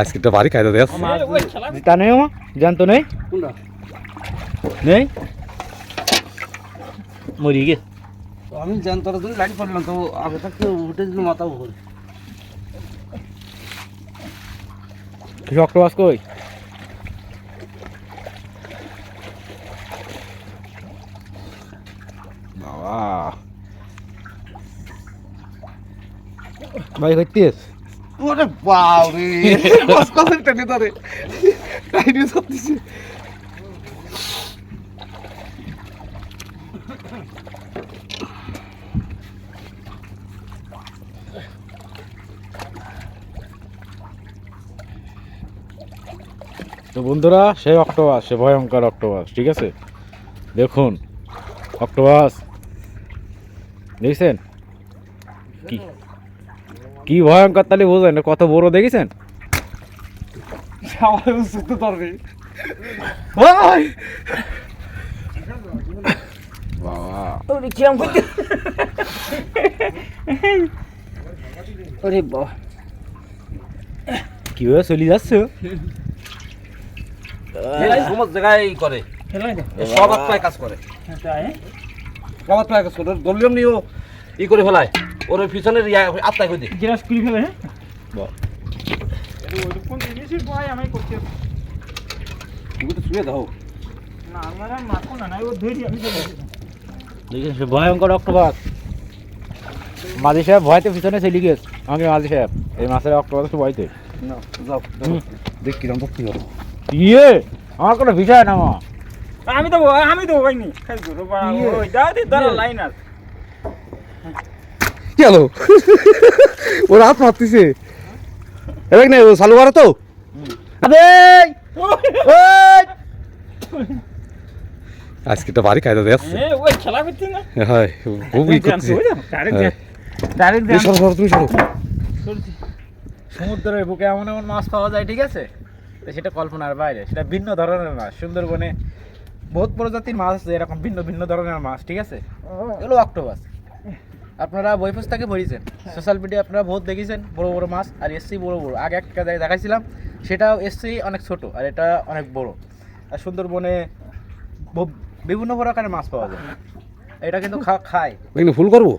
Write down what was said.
আজকে তো বাড়ি খাইতে দেস তা নেই মা জানতো নেই নেই মরি গে আমি জানতাম তুমি লাইট পড়লাম তো আগে থাকতে উঠে দিল মাথা উপরে অক্টোপাস কই বাবা ভাই হইতেস ওরে বাবা বস কত টেনে ধরে টাইনি সব দিছে তো বন্ধুরা সেই অক্টোপাস সে ভয়ঙ্কর অক্টোপাস ঠিক আছে দেখুন অক্টোপাস দেখছেন কি কি ভয়ঙ্কর তাহলে বোঝেন কত বড় দেখেছেন সবাই উঠতে পারবে ভাই বাবা ওরে কিরম করতে ওরে বাবা কিভাবে চলে যাচ্ছে সমস্ত জায়গায় করে সব আত্মায় কাজ করে সব আত্মায় কাজ করে দলীয় নিয়েও ই করে ফেলায় ওর পিছনের আত্মায় করে দিই জিরাস করে ফেলে হ্যাঁ তুমি তো শুয়ে দাও দেখেন সে ভয়ঙ্কর অক্টোপাস মাঝি সাহেব ভয়তে পিছনে চলে গেছে আমি মাঝি সাহেব এই মাছের অক্টোপাস ভয়তে না যাও দেখ কিরম ভক্তি করো ইয়ে আমার কোনো বিষয় না মা আমি তো ভাইনি ওই দাও দি ধরো লাইনার কি হলো ওর হাত মারতেছে এবার না চালু করো তো আবে ওই আজকে তো বাড়ি খাইতে দেস ওই খেলা করতে না হ্যাঁ খুবই করতেছে ডাইরেক্ট সরো সরো তুমি সরো সমুদ্রের বুকে এমন এমন মাছ পাওয়া যায় ঠিক আছে তো সেটা কল্পনার বাইরে সেটা ভিন্ন ধরনের মাছ সুন্দরবনে বহুত প্রজাতির মাছ আছে এরকম ভিন্ন ভিন্ন ধরনের মাছ ঠিক আছে এগুলো অক্টোপাস আপনারা বই পুস্তকে পড়েছেন সোশ্যাল মিডিয়া আপনারা বহুত দেখেছেন বড় বড় মাছ আর এসসি বড় বড় আগে একটা জায়গায় দেখাইছিলাম সেটাও এসসি অনেক ছোট আর এটা অনেক বড় আর সুন্দরবনে বিভিন্ন প্রকারের মাছ পাওয়া যায় এটা কিন্তু খায় কিন্তু ফুল করবো